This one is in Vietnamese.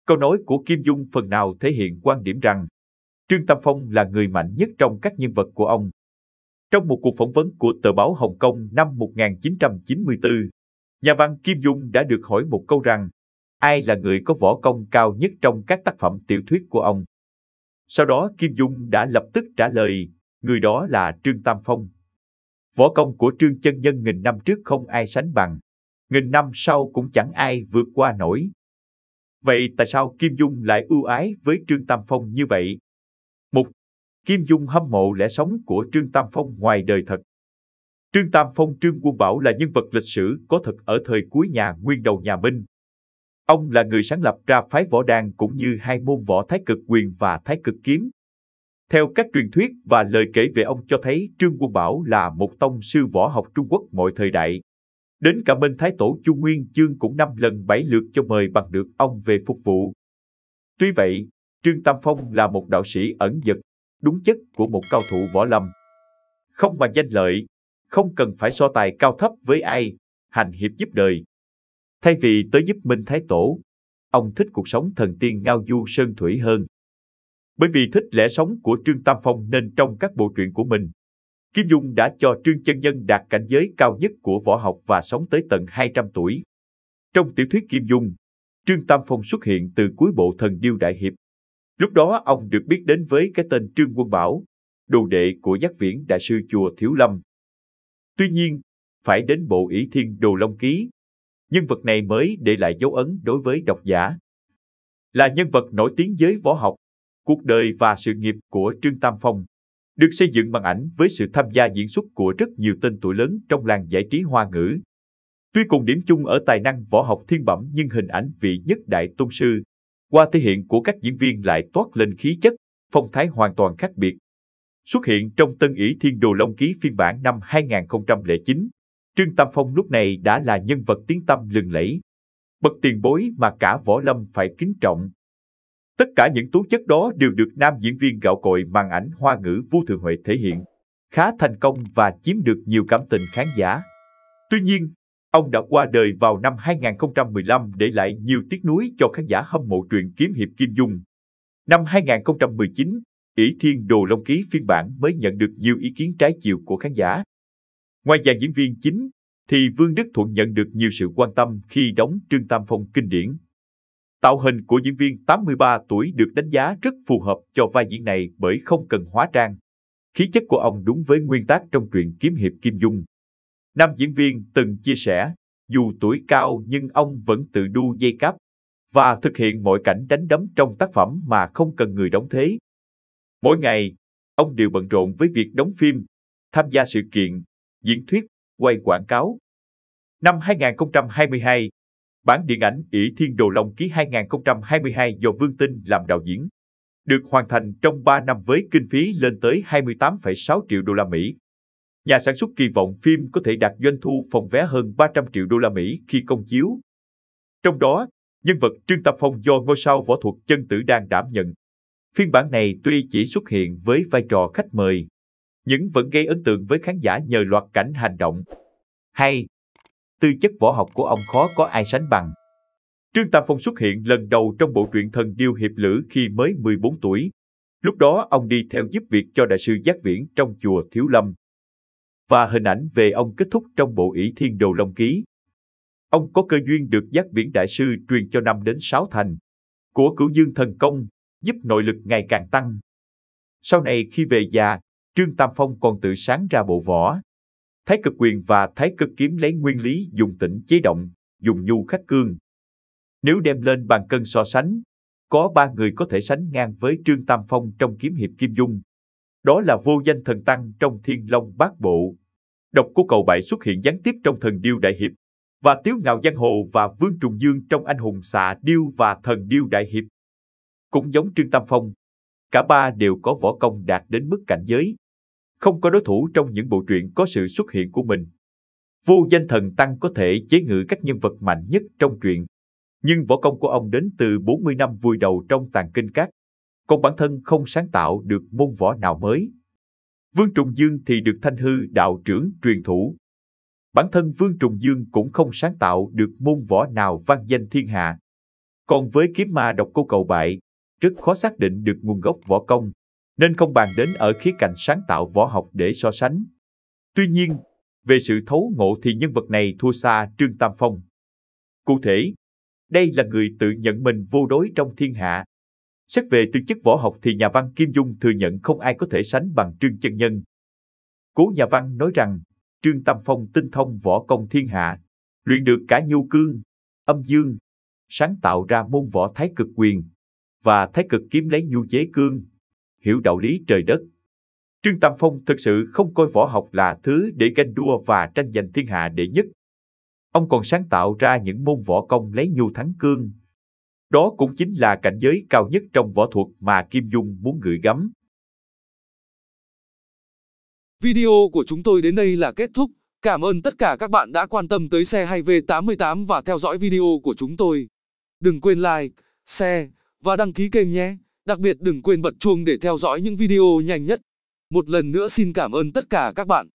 Câu nói của Kim Dung phần nào thể hiện quan điểm rằng Trương Tam Phong là người mạnh nhất trong các nhân vật của ông. Trong một cuộc phỏng vấn của tờ báo Hồng Kông năm 1994, nhà văn Kim Dung đã được hỏi một câu rằng ai là người có võ công cao nhất trong các tác phẩm tiểu thuyết của ông. Sau đó Kim Dung đã lập tức trả lời, người đó là Trương Tam Phong. Võ công của Trương chân nhân nghìn năm trước không ai sánh bằng, nghìn năm sau cũng chẳng ai vượt qua nổi. Vậy tại sao Kim Dung lại ưu ái với Trương Tam Phong như vậy? Một, Kim Dung hâm mộ lẽ sống của Trương Tam Phong ngoài đời thật. Trương Tam Phong Trương Quân Bảo là nhân vật lịch sử có thật ở thời cuối nhà Nguyên đầu nhà Minh. Ông là người sáng lập ra phái võ đàn cũng như hai môn võ Thái Cực Quyền và Thái Cực Kiếm. Theo các truyền thuyết và lời kể về ông cho thấy Trương Quân Bảo là một tông sư võ học Trung Quốc mọi thời đại. Đến cả Minh Thái Tổ Chu Nguyên Chương cũng 5 lần 7 lượt cho mời bằng được ông về phục vụ. Tuy vậy, Trương Tam Phong là một đạo sĩ ẩn dật, đúng chất của một cao thủ võ lâm. Không màng danh lợi, không cần phải so tài cao thấp với ai, hành hiệp giúp đời. Thay vì tới giúp Minh Thái Tổ, ông thích cuộc sống thần tiên ngao du sơn thủy hơn. Bởi vì thích lẽ sống của Trương Tam Phong nên trong các bộ truyện của mình, Kim Dung đã cho Trương chân nhân đạt cảnh giới cao nhất của võ học và sống tới tận 200 tuổi. Trong tiểu thuyết Kim Dung, Trương Tam Phong xuất hiện từ cuối bộ Thần Điêu Đại Hiệp. Lúc đó ông được biết đến với cái tên Trương Quân Bảo, đồ đệ của Giác Viễn Đại sư chùa Thiếu Lâm. Tuy nhiên, phải đến bộ Ỷ Thiên Đồ Long Ký, nhân vật này mới để lại dấu ấn đối với độc giả. Là nhân vật nổi tiếng giới võ học, cuộc đời và sự nghiệp của Trương Tam Phong được xây dựng bằng ảnh với sự tham gia diễn xuất của rất nhiều tên tuổi lớn trong làng giải trí Hoa ngữ. Tuy cùng điểm chung ở tài năng võ học thiên bẩm nhưng hình ảnh vị nhất đại tôn sư qua thể hiện của các diễn viên lại toát lên khí chất, phong thái hoàn toàn khác biệt. Xuất hiện trong Tân Ỷ Thiên Đồ Long Ký phiên bản năm 2009, Trương Tam Phong lúc này đã là nhân vật tiếng tăm lừng lẫy, bậc tiền bối mà cả võ lâm phải kính trọng. Tất cả những tố chất đó đều được nam diễn viên gạo cội màn ảnh Hoa ngữ Vu Thừa Huệ thể hiện khá thành công và chiếm được nhiều cảm tình khán giả. Tuy nhiên, ông đã qua đời vào năm 2015 để lại nhiều tiếc nuối cho khán giả hâm mộ truyện kiếm hiệp Kim Dung. Năm 2019, Ỷ Thiên Đồ Long Ký phiên bản mới nhận được nhiều ý kiến trái chiều của khán giả. Ngoài dàn diễn viên chính, thì Vương Đức Thuận nhận được nhiều sự quan tâm khi đóng Trương Tam Phong kinh điển. Tạo hình của diễn viên 83 tuổi được đánh giá rất phù hợp cho vai diễn này bởi không cần hóa trang. Khí chất của ông đúng với nguyên tác trong truyện kiếm hiệp Kim Dung. Nam diễn viên từng chia sẻ, dù tuổi cao nhưng ông vẫn tự đu dây cáp và thực hiện mọi cảnh đánh đấm trong tác phẩm mà không cần người đóng thế. Mỗi ngày, ông đều bận rộn với việc đóng phim, tham gia sự kiện, diễn thuyết, quay quảng cáo. Năm 2022, bản điện ảnh Ỷ Thiên Đồ Long Ký 2022 do Vương Tinh làm đạo diễn, được hoàn thành trong 3 năm với kinh phí lên tới 28,6 triệu đô la Mỹ. Nhà sản xuất kỳ vọng phim có thể đạt doanh thu phòng vé hơn 300 triệu đô la Mỹ khi công chiếu. Trong đó, nhân vật Trương Tam Phong do ngôi sao võ thuật Chân Tử đang đảm nhận. Phiên bản này tuy chỉ xuất hiện với vai trò khách mời, nhưng vẫn gây ấn tượng với khán giả nhờ loạt cảnh hành động. Hay, tư chất võ học của ông khó có ai sánh bằng. Trương Tam Phong xuất hiện lần đầu trong bộ truyện Thần Điêu Hiệp Lữ khi mới 14 tuổi. Lúc đó ông đi theo giúp việc cho đại sư Giác Viễn trong chùa Thiếu Lâm. Và hình ảnh về ông kết thúc trong bộ Ỷ Thiên Đồ Long Ký. Ông có cơ duyên được Giác Viễn đại sư truyền cho 5 đến 6 thành của Cửu Dương thần công, giúp nội lực ngày càng tăng. Sau này khi về già, Trương Tam Phong còn tự sáng ra bộ võ Thái Cực Quyền và Thái Cực Kiếm lấy nguyên lý dùng tĩnh chế động, dùng nhu khắc cương. Nếu đem lên bàn cân so sánh, có 3 người có thể sánh ngang với Trương Tam Phong trong kiếm hiệp Kim Dung. Đó là Vô Danh Thần Tăng trong Thiên Long Bát Bộ, Độc Cô Cầu Bại xuất hiện gián tiếp trong Thần Điêu Đại Hiệp, và Tiếu Ngạo Giang Hồ và Vương Trùng Dương trong Anh Hùng Xạ Điêu và Thần Điêu Đại Hiệp. Cũng giống Trương Tam Phong, cả ba đều có võ công đạt đến mức cảnh giới, không có đối thủ trong những bộ truyện có sự xuất hiện của mình. Vô Danh Thần Tăng có thể chế ngự các nhân vật mạnh nhất trong truyện, nhưng võ công của ông đến từ 40 năm vùi đầu trong tàng kinh các, còn bản thân không sáng tạo được môn võ nào mới. Vương Trùng Dương thì được Thanh Hư đạo trưởng truyền thủ. Bản thân Vương Trùng Dương cũng không sáng tạo được môn võ nào vang danh thiên hạ. Còn với kiếm ma độc cô cầu bại, rất khó xác định được nguồn gốc võ công, nên không bàn đến ở khía cạnh sáng tạo võ học để so sánh. Tuy nhiên, về sự thấu ngộ thì nhân vật này thua xa Trương Tam Phong. Cụ thể, đây là người tự nhận mình vô đối trong thiên hạ. Xét về tư chất võ học thì nhà văn Kim Dung thừa nhận không ai có thể sánh bằng Trương chân nhân. Cố nhà văn nói rằng, Trương Tam Phong tinh thông võ công thiên hạ, luyện được cả nhu cương, âm dương, sáng tạo ra môn võ Thái Cực Quyền và Thái Cực Kiếm lấy nhu chế cương, hiểu đạo lý trời đất. Trương Tam Phong thực sự không coi võ học là thứ để ganh đua và tranh giành thiên hạ đệ nhất. Ông còn sáng tạo ra những môn võ công lấy nhu thắng cương. Đó cũng chính là cảnh giới cao nhất trong võ thuật mà Kim Dung muốn gửi gắm. Video của chúng tôi đến đây là kết thúc. Cảm ơn tất cả các bạn đã quan tâm tới xe hay V88 và theo dõi video của chúng tôi. Đừng quên like, share và đăng ký kênh nhé. Đặc biệt đừng quên bật chuông để theo dõi những video nhanh nhất. Một lần nữa xin cảm ơn tất cả các bạn.